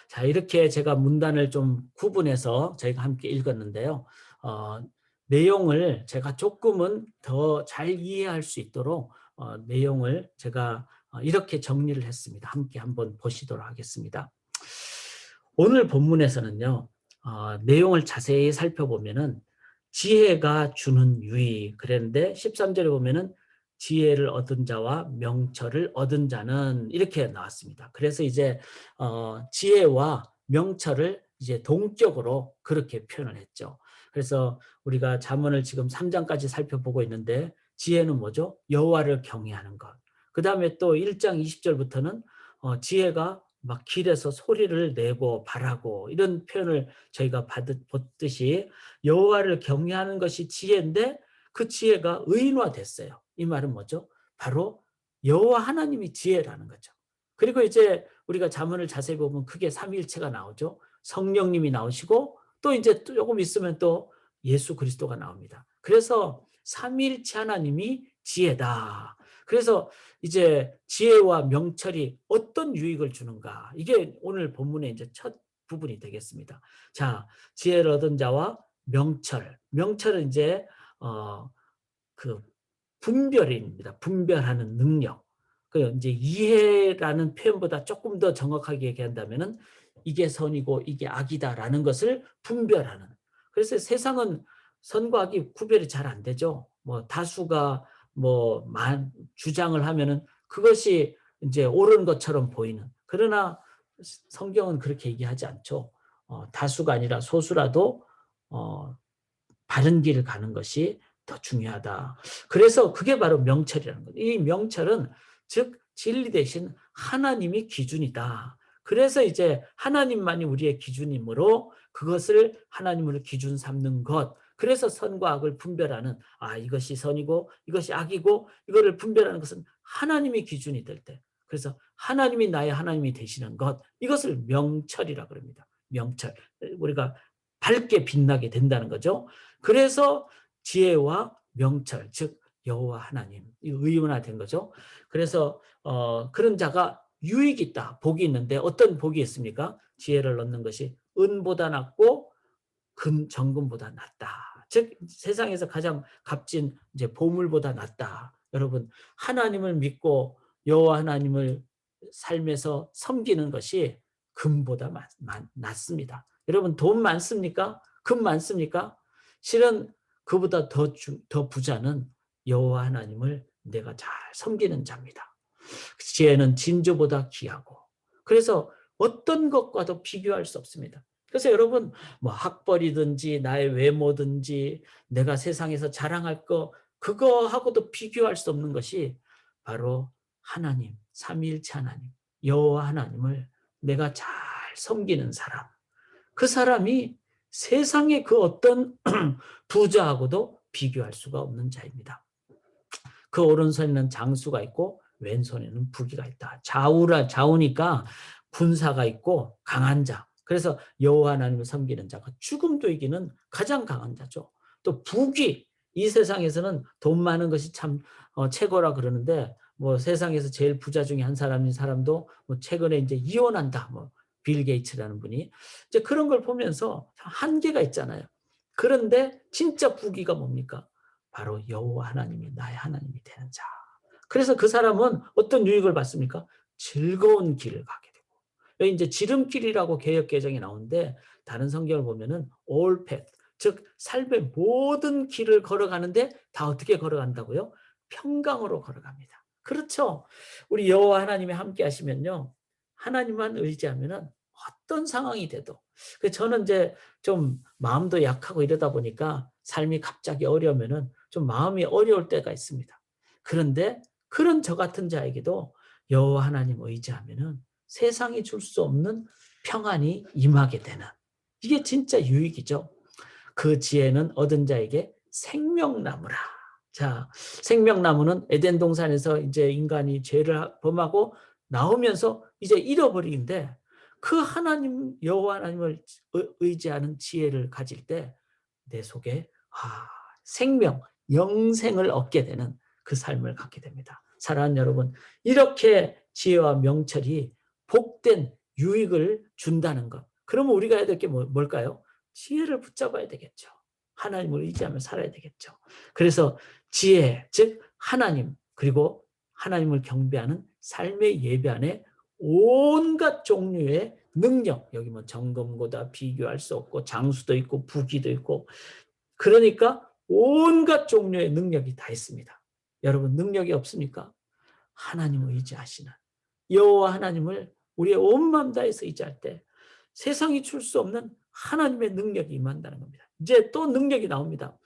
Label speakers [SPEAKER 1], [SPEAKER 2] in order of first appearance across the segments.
[SPEAKER 1] 자, 이렇게 제가 문단을 좀 구분해서 저희가 함께 읽었는데요. 내용을 제가 조금은 더 잘 이해할 수 있도록 내용을 제가 이렇게 정리를 했습니다. 함께 한번 보시도록 하겠습니다. 오늘 본문에서는요, 내용을 자세히 살펴보면은 지혜가 주는 유익 그랬는데 13절에 보면은 지혜를 얻은 자와 명철을 얻은 자는 이렇게 나왔습니다. 그래서 이제 지혜와 명철을 이제 동격으로 그렇게 표현을 했죠. 그래서 우리가 잠언을 지금 3장까지 살펴보고 있는데 지혜는 뭐죠? 여호와를 경외하는 것. 그 다음에 또 1장 20절부터는 지혜가 막 길에서 소리를 내고 바라고 이런 표현을 저희가 봤듯이 여호와를 경외하는 것이 지혜인데 그 지혜가 의인화됐어요. 이 말은 뭐죠? 바로 여호와 하나님이 지혜라는 거죠. 그리고 이제 우리가 잠언을 자세히 보면 크게 삼위일체가 나오죠. 성령님이 나오시고 또 이제 조금 있으면 또 예수 그리스도가 나옵니다. 그래서 삼위일체 하나님이 지혜다. 그래서 이제 지혜와 명철이 어떤 유익을 주는가? 이게 오늘 본문의 이제 첫 부분이 되겠습니다. 자, 지혜를 얻은 자와 명철. 명철은 이제 그 분별입니다. 분별하는 능력. 그 이제 이해라는 표현보다 조금 더 정확하게 얘기한다면은 이게 선이고 이게 악이다라는 것을 분별하는. 그래서 세상은 선과 악이 구별이 잘 안 되죠. 뭐 다수가 뭐 주장을 하면은 그것이 이제 옳은 것처럼 보이는. 그러나 성경은 그렇게 얘기하지 않죠. 다수가 아니라 소수라도 바른 길을 가는 것이 더 중요하다. 그래서 그게 바로 명철이라는 거예요. 이 명철은 즉 진리 대신 하나님이 기준이다. 그래서 이제 하나님만이 우리의 기준이므로 그것을 하나님으로 기준 삼는 것. 그래서 선과 악을 분별하는 이것이 선이고 이것이 악이고 이거를 분별하는 것은 하나님이 기준이 될 때. 그래서 하나님이 나의 하나님이 되시는 것. 이것을 명철이라고 합니다. 명철. 우리가 밝게 빛나게 된다는 거죠. 그래서 지혜와 명철, 즉 여호와 하나님, 의문화된 거죠. 그래서 그런 자가 유익이 있다, 복이 있는데 어떤 복이 있습니까? 지혜를 얻는 것이 은보다 낫고 정금보다 낫다. 즉 세상에서 가장 값진 이제 보물보다 낫다. 여러분 하나님을 믿고 여호와 하나님을 삶에서 섬기는 것이 금보다 낫습니다. 여러분 돈 많습니까? 금 많습니까? 실은 그보다 더 부자는 여호와 하나님을 내가 잘 섬기는 자입니다. 지혜는 진주보다 귀하고 그래서 어떤 것과도 비교할 수 없습니다. 그래서 여러분 뭐 학벌이든지 나의 외모든지 내가 세상에서 자랑할 거 그거하고도 비교할 수 없는 것이 바로 하나님, 삼위일체 하나님, 여호와 하나님을 내가 잘 섬기는 사람. 그 사람이 세상의 그 어떤 부자하고도 비교할 수가 없는 자입니다. 그 오른손에는 장수가 있고 왼손에는 부귀가 있다. 좌우니까 군사가 있고 강한 자. 그래서 여호와 하나님을 섬기는 자가 죽음도 이기는 가장 강한 자죠. 또 부귀. 이 세상에서는 돈 많은 것이 참 최고라 그러는데 뭐 세상에서 제일 부자 중에 한 사람인 사람도 뭐 최근에 이제 이혼한다. 뭐 빌 게이츠라는 분이 이제 그런 걸 보면서 한계가 있잖아요. 그런데 진짜 부귀가 뭡니까? 바로 여호와 하나님이 나의 하나님이 되는 자. 그래서 그 사람은 어떤 유익을 받습니까? 즐거운 길을 가게 되고. 여기 이제 지름길이라고 개역 개정이 나오는데 다른 성경을 보면은 all path, 즉 삶의 모든 길을 걸어가는데 다 어떻게 걸어간다고요? 평강으로 걸어갑니다. 그렇죠. 우리 여호와 하나님이 함께 하시면요. 하나님만 의지하면은 어떤 상황이 돼도. 저는 이제 좀 마음도 약하고 이러다 보니까 삶이 갑자기 어려우면은 좀 마음이 어려울 때가 있습니다. 그런데 그런 저 같은 자에게도 여호와 하나님 의지하면은 세상이 줄 수 없는 평안이 임하게 되는 이게 진짜 유익이죠. 그 지혜는 얻은 자에게 생명나무라. 자, 생명나무는 에덴 동산에서 이제 인간이 죄를 범하고 나오면서 이제 잃어버리는데 그 하나님 여호와 하나님을 의지하는 지혜를 가질 때 내 속에 생명, 영생을 얻게 되는 그 삶을 갖게 됩니다. 사랑하는 여러분, 이렇게 지혜와 명철이 복된 유익을 준다는 것. 그러면 우리가 해야 될 게 뭘까요? 지혜를 붙잡아야 되겠죠. 하나님을 의지하며 살아야 되겠죠. 그래서 지혜, 즉 하나님, 그리고 하나님을 경배하는 삶의 예배 안에 온갖 종류의 능력, 여기 뭐 점검고다 비교할 수 없고 장수도 있고 부기도 있고, 그러니까 온갖 종류의 능력이 다 있습니다. 여러분 능력이 없습니까? 하나님을 의지하시는 여호와 하나님을 우리의 온 마음 다해서 의지할 때 세상이 줄 수 없는 하나님의 능력이 임한다는 겁니다. 이제 또 능력이 나옵니다.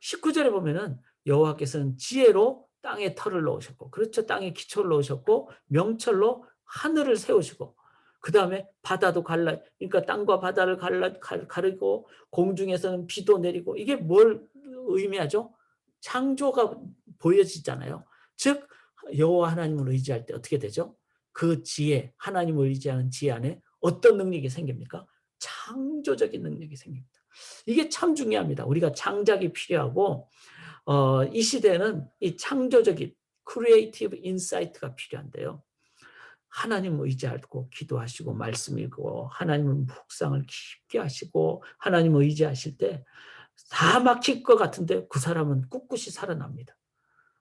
[SPEAKER 1] 19절에 보면은 여호와께서는 지혜로 땅에 털을 놓으셨고, 그렇죠, 땅에 기초를 놓으셨고, 명철로 하늘을 세우시고, 그 다음에 바다도 그러니까 땅과 바다를 가르고, 공중에서는 비도 내리고. 이게 뭘 의미하죠? 창조가 보여지잖아요. 즉 여호와 하나님을 의지할 때 어떻게 되죠? 그 지혜, 하나님을 의지하는 지혜 안에 어떤 능력이 생깁니까? 창조적인 능력이 생깁니다. 이게 참 중요합니다. 우리가 창작이 필요하고, 이 시대는 이 창조적인 크리에이티브 인사이트가 필요한데요. 하나님 의지하고 기도하시고 말씀 읽고 하나님은 묵상을 깊게 하시고 하나님 의지하실 때 다 막힐 것 같은데 그 사람은 꿋꿋이 살아납니다.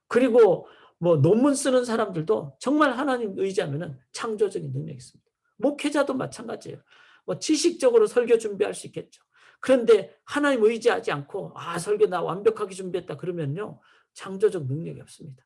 [SPEAKER 1] 그리고 뭐 논문 쓰는 사람들도 정말 하나님 의지하면 창조적인 능력이 있습니다. 목회자도 마찬가지예요. 뭐 지식적으로 설교 준비할 수 있겠죠. 그런데 하나님 의지하지 않고 설교 나 완벽하게 준비했다 그러면요, 창조적 능력이 없습니다.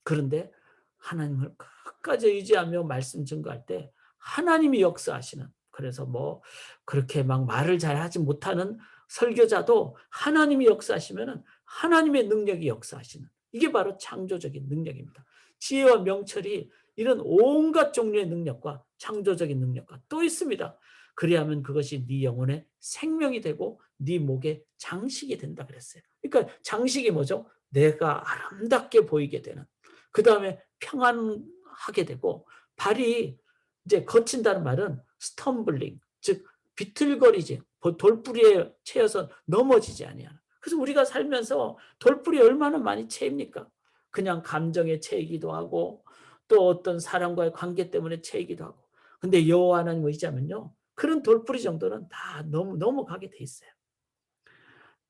[SPEAKER 1] 그런데 하나님을 끝까지 의지하며 말씀 증거할 때 하나님이 역사하시는, 그래서 뭐 그렇게 막 말을 잘하지 못하는 설교자도 하나님이 역사하시면 하나님의 능력이 역사하시는, 이게 바로 창조적인 능력입니다. 지혜와 명철이 이런 온갖 종류의 능력과 창조적인 능력과 또 있습니다. 그래야만 그것이 네 영혼의 생명이 되고 네 목의 장식이 된다 그랬어요. 그러니까 장식이 뭐죠? 내가 아름답게 보이게 되는, 그 다음에 평안하게 되고, 발이 이제 거친다는 말은 스텀블링, 즉 비틀거리지, 돌뿌리에 채여서 넘어지지 아니하는. 그래서 우리가 살면서 돌뿌리 얼마나 많이 채입니까? 그냥 감정에 채이기도 하고 또 어떤 사람과의 관계 때문에 채이기도 하고. 근데 여호와 하나님 의지하면요, 그런 돌뿌리 정도는 다 넘어가게 돼 있어요.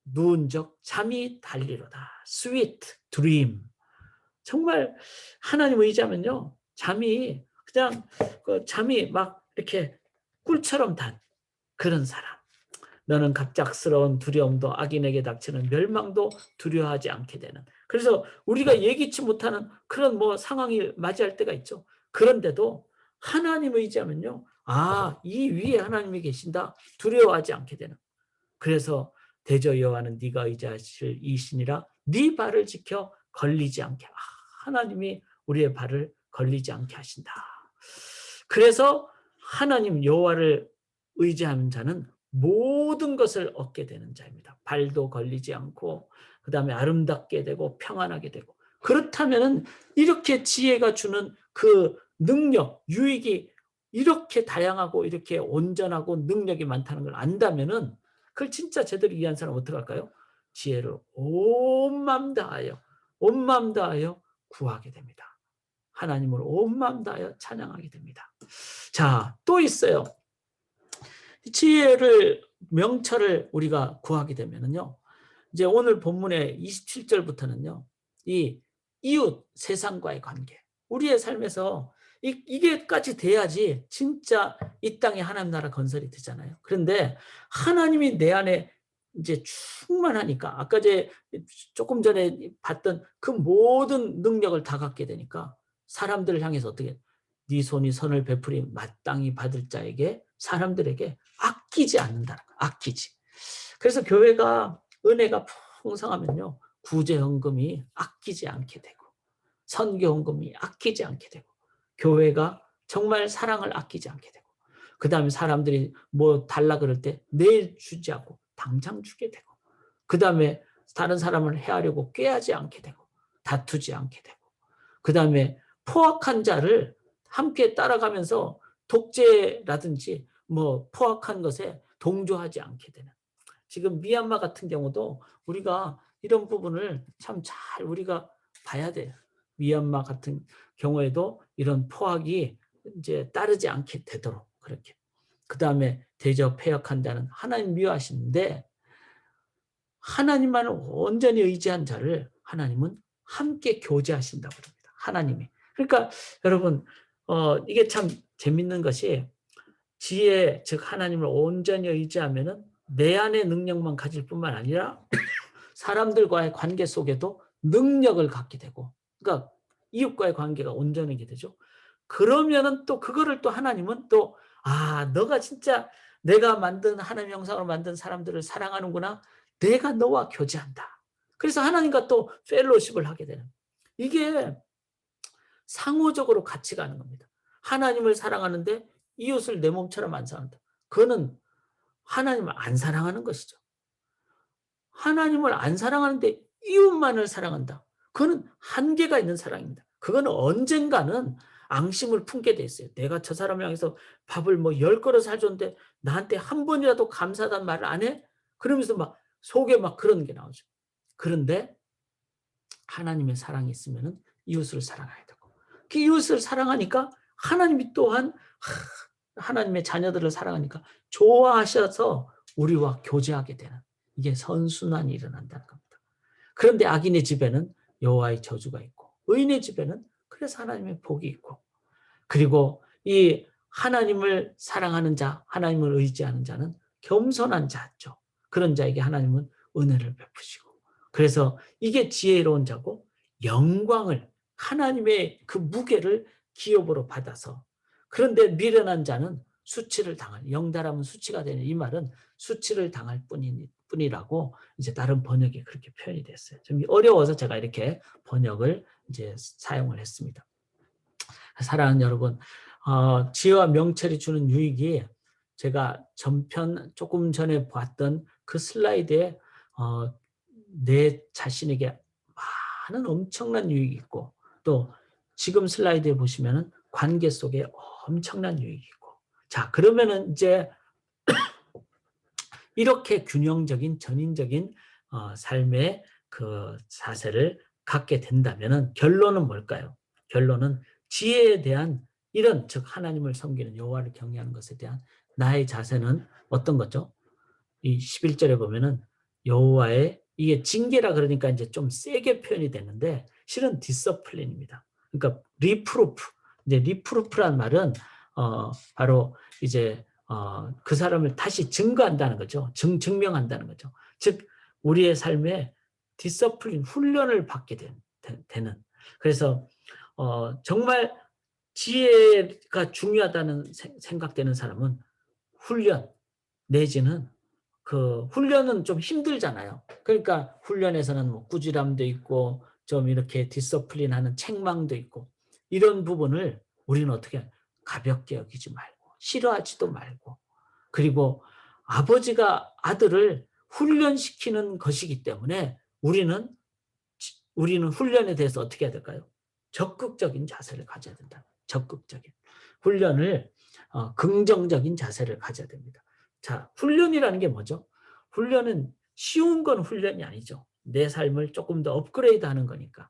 [SPEAKER 1] 누운 적 잠이 달리로다. sweet dream. 정말 하나님 의지하면요, 잠이 막 이렇게 꿀처럼 단 그런 사람. 너는 갑작스러운 두려움도 악인에게 닥치는 멸망도 두려워하지 않게 되는. 그래서 우리가 예기치 못하는 그런 뭐 상황이 맞이할 때가 있죠. 그런데도 하나님 의지하면요, 이 위에 하나님이 계신다, 두려워하지 않게 되는. 그래서 대저 여호와는 네가 의지하실 이신이라 네 발을 지켜 걸리지 않게. 하나님이 우리의 발을 걸리지 않게 하신다. 그래서 하나님 여호와를 의지하는 자는 모든 것을 얻게 되는 자입니다. 발도 걸리지 않고, 그 다음에 아름답게 되고 평안하게 되고. 그렇다면 이렇게 지혜가 주는 그 능력, 유익이 이렇게 다양하고 이렇게 온전하고 능력이 많다는 걸 안다면은, 그걸 진짜 제대로 이해한 사람은 어떻게 할까요? 지혜를 온 마음 다하여 구하게 됩니다. 하나님을 온 마음 다하여 찬양하게 됩니다. 자, 또 있어요. 지혜를, 명철을 우리가 구하게 되면은요, 이제 오늘 본문의 27절부터는요, 이 이웃, 세상과의 관계, 우리의 삶에서 이게까지 돼야지 진짜 이 땅에 하나님 나라 건설이 되잖아요. 그런데 하나님이 내 안에 이제 충만하니까, 아까 제 조금 전에 봤던 그 모든 능력을 다 갖게 되니까 사람들을 향해서 어떻게, 네 손이 선을 베풀이 마땅히 받을 자에게, 사람들에게 아끼지 않는다. 아끼지. 그래서 교회가 은혜가 풍성하면요, 구제헌금이 아끼지 않게 되고, 선교헌금이 아끼지 않게 되고, 교회가 정말 사랑을 아끼지 않게 되고, 그 다음에 사람들이 뭐 달라 그럴 때 내일 주지 않고 당장 주게 되고, 그 다음에 다른 사람을 해하려고 꾀하지 않게 되고, 다투지 않게 되고, 그 다음에 포악한 자를 함께 따라가면서 독재라든지 뭐 포악한 것에 동조하지 않게 되는. 지금 미얀마 같은 경우도 우리가 이런 부분을 참 잘 우리가 봐야 돼요. 미얀마 같은 경우에도 이런 포악이 이제 따르지 않게 되도록, 그렇게. 그 다음에 대저 패역한다는 하나님 미워하시는데 하나님만을 온전히 의지한 자를 하나님은 함께 교제하신다고 합니다. 하나님이. 그러니까 여러분 이게 참 재밌는 것이 지혜 즉 하나님을 온전히 의지하면은 내 안의 능력만 가질 뿐만 아니라 사람들과의 관계 속에도 능력을 갖게 되고 그러니까 이웃과의 관계가 온전하게 되죠. 그러면은 또 그거를 또 하나님은 또 너가 진짜 내가 만든 하나님 형상으로 만든 사람들을 사랑하는구나. 내가 너와 교제한다. 그래서 하나님과 또 펠로십을 하게 되는 이게 상호적으로 같이 가는 겁니다. 하나님을 사랑하는데 이웃을 내 몸처럼 안 사랑한다. 그거는 하나님을 안 사랑하는 것이죠. 하나님을 안 사랑하는데 이웃만을 사랑한다. 그거는 한계가 있는 사랑입니다. 그거는 언젠가는 앙심을 품게 돼 있어요. 내가 저 사람을 향해서 밥을 뭐 10그릇 사줬는데 나한테 한 번이라도 감사하다는 말을 안 해? 그러면서 막 속에 막 그런 게 나오죠. 그런데 하나님의 사랑이 있으면은 이웃을 사랑해야 되고 그 이웃을 사랑하니까 하나님이 또한 하나님의 자녀들을 사랑하니까 좋아하셔서 우리와 교제하게 되는 이게 선순환이 일어난다는 겁니다. 그런데 악인의 집에는 여호와의 저주가 있고 의인의 집에는 그래서 하나님의 복이 있고 그리고 이 하나님을 사랑하는 자, 하나님을 의지하는 자는 겸손한 자죠. 그런 자에게 하나님은 은혜를 베푸시고 그래서 이게 지혜로운 자고 영광을 하나님의 그 무게를 기업으로 받아서 그런데 미련한 자는 수치를 당할 영달하면 수치가 되는 이 말은 수치를 당할 뿐이라고 이제 다른 번역에 그렇게 표현이 됐어요. 좀 어려워서 제가 이렇게 번역을 이제 사용을 했습니다. 사랑하는 여러분, 지혜와 명철이 주는 유익이 제가 전편 조금 전에 봤던 그 슬라이드에 내 자신에게 많은 엄청난 유익이 있고 또 지금 슬라이드에 보시면은 관계 속에 엄청난 유익이 있고 자 그러면은 이제 이렇게 균형적인 전인적인 삶의 그 자세를 갖게 된다면은 결론은 뭘까요? 결론은 지혜에 대한 이런 즉 하나님을 섬기는 여호와를 경외하는 것에 대한 나의 자세는 어떤 거죠? 이 11절에 보면은 여호와의 이게 징계라 그러니까 이제 좀 세게 표현이 되는데 실은 디서플린입니다. 그러니까 리프루프. 이제 리프루프란 말은 바로 이제 그 사람을 다시 증거한다는 거죠. 증명한다는 거죠. 즉 우리의 삶에 디서플린 훈련을 받게 되는. 그래서 정말 지혜가 중요하다는 생각되는 사람은 훈련 내지는 그 훈련은 좀 힘들잖아요. 그러니까 훈련에서는 뭐 꾸지람도 있고 좀 이렇게 디서플린하는 책망도 있고 이런 부분을 우리는 어떻게 가볍게 여기지 말고 싫어하지도 말고 그리고 아버지가 아들을 훈련시키는 것이기 때문에 우리는 훈련에 대해서 어떻게 해야 될까요? 적극적인 자세를 가져야 된다. 적극적인 훈련을 긍정적인 자세를 가져야 됩니다. 자, 훈련이라는 게 뭐죠? 훈련은 쉬운 건 훈련이 아니죠. 내 삶을 조금 더 업그레이드하는 거니까.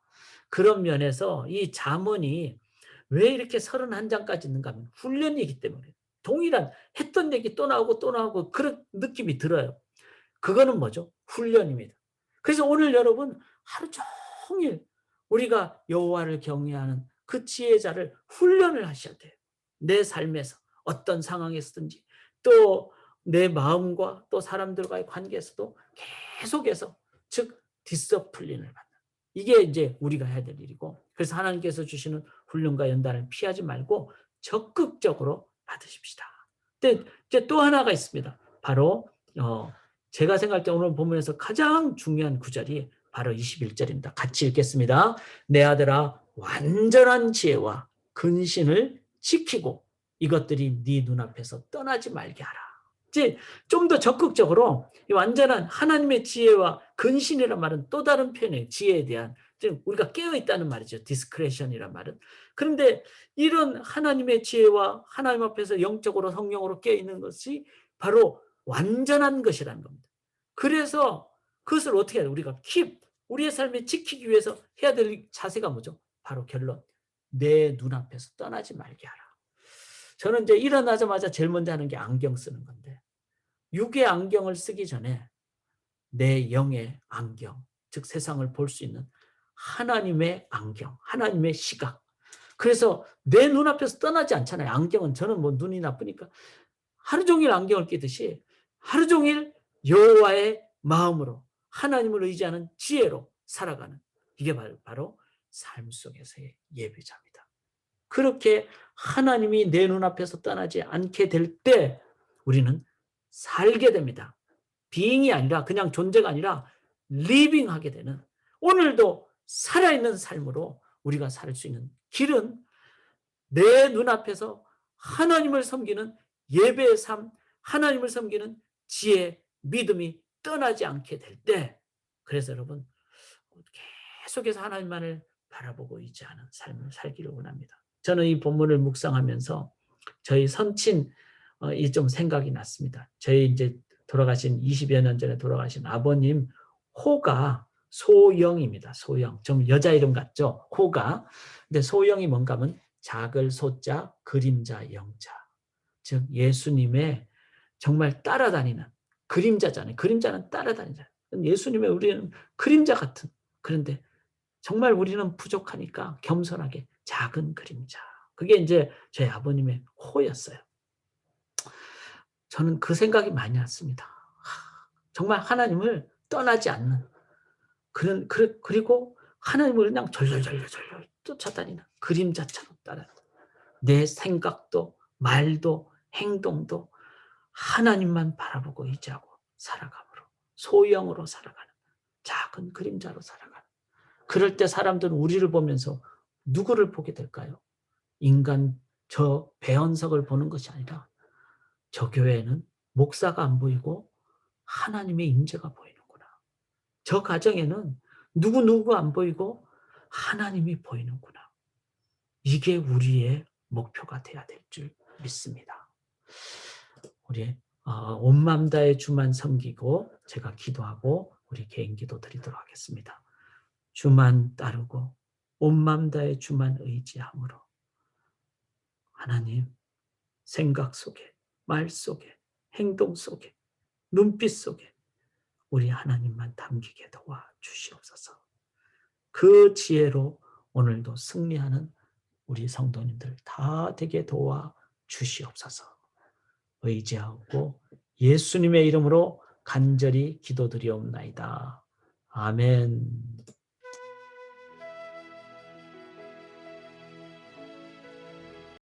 [SPEAKER 1] 그런 면에서 이 잠언이 왜 이렇게 31장까지 있는가 하면 훈련이기 때문에 동일한 했던 얘기 또 나오고 또 나오고 그런 느낌이 들어요. 그거는 뭐죠? 훈련입니다. 그래서 오늘 여러분 하루 종일 우리가 여호와를 경외하는 그 지혜자를 훈련을 하셔야 돼요. 내 삶에서 어떤 상황에서든지 또 내 마음과 또 사람들과의 관계에서도 계속해서 즉 디서플린을 받는 이게 이제 우리가 해야 될 일이고 그래서 하나님께서 주시는 훈련과 연단을 피하지 말고 적극적으로 받으십시다. 근데 이제 또 하나가 있습니다. 바로 제가 생각할 때 오늘 본문에서 가장 중요한 구절이 바로 21절입니다. 같이 읽겠습니다. 내 아들아 완전한 지혜와 근신을 지키고 이것들이 네 눈앞에서 떠나지 말게 하라. 이제 좀 더 적극적으로 이 완전한 하나님의 지혜와 근신이란 말은 또 다른 표현이에요. 지혜에 대한 우리가 깨어있다는 말이죠. 디스크레션이란 말은. 그런데 이런 하나님의 지혜와 하나님 앞에서 영적으로 성령으로 깨어있는 것이 바로 완전한 것이라는 겁니다. 그래서 그것을 어떻게 해야 돼요? 우리가 우리의 삶에 지키기 위해서 해야 될 자세가 뭐죠? 바로 결론. 내 눈앞에서 떠나지 말게 하라. 저는 이제 일어나자마자 제일 먼저 하는 게 안경 쓰는 건데, 육의 안경을 쓰기 전에 내 영의 안경, 즉 세상을 볼 수 있는 하나님의 안경, 하나님의 시각. 그래서 내 눈앞에서 떠나지 않잖아요. 안경은, 저는 뭐 눈이 나쁘니까 하루 종일 안경을 끼듯이 하루 종일 여호와의 마음으로, 하나님을 의지하는 지혜로 살아가는, 이게 바로 삶 속에서의 예배자입니다. 그렇게 하나님이 내 눈앞에서 떠나지 않게 될 때 우리는 살게 됩니다. being이 아니라, 그냥 존재가 아니라 living하게 되는, 오늘도 살아있는 삶으로 우리가 살 수 있는 길은 내 눈앞에서 하나님을 섬기는 예배의 삶, 하나님을 섬기는 지혜, 믿음이 떠나지 않게 될 때, 그래서 여러분 계속해서 하나님만을 바라보고 의지하는 삶을 살기를 원합니다. 저는 이 본문을 묵상하면서 저희 선친 좀 생각이 났습니다. 저희 이제 돌아가신 20여 년 전에 돌아가신 아버님 호가 소영입니다. 소영. 좀 여자 이름 같죠? 호가. 근데 소영이 뭔가 하면 작을 소자, 그림자 영자. 즉 예수님의 정말 따라다니는 그림자잖아요. 그림자는 따라다니잖아요. 예수님의 우리는 그림자 같은, 그런데 정말 우리는 부족하니까 겸손하게 작은 그림자. 그게 이제 저희 아버님의 호였어요. 저는 그 생각이 많이 났습니다. 정말 하나님을 떠나지 않는, 그리고 하나님을 그냥 절절절절 쫓아다니는 그림자처럼 따라, 내 생각도 말도 행동도 하나님만 바라보고 의지하고 살아감으로, 소형으로 살아가는, 작은 그림자로 살아가는. 그럴 때 사람들은 우리를 보면서 누구를 보게 될까요? 인간 저 배은석을 보는 것이 아니라 저 교회에는 목사가 안 보이고 하나님의 임재가 보이는구나. 저 가정에는 누구 안 보이고 하나님이 보이는구나. 이게 우리의 목표가 돼야 될 줄 믿습니다. 우리 온 마음 다해 주만 섬기고 제가 기도하고 우리 개인 기도 드리도록 하겠습니다. 주만 따르고 온 마음 다해 주만 의지함으로 하나님 생각 속에, 말 속에, 행동 속에, 눈빛 속에 우리 하나님만 담기게 도와 주시옵소서. 그 지혜로 오늘도 승리하는 우리 성도님들 다 되게 도와 주시옵소서. 의지하고 예수님의 이름으로 간절히 기도드리옵나이다. 아멘.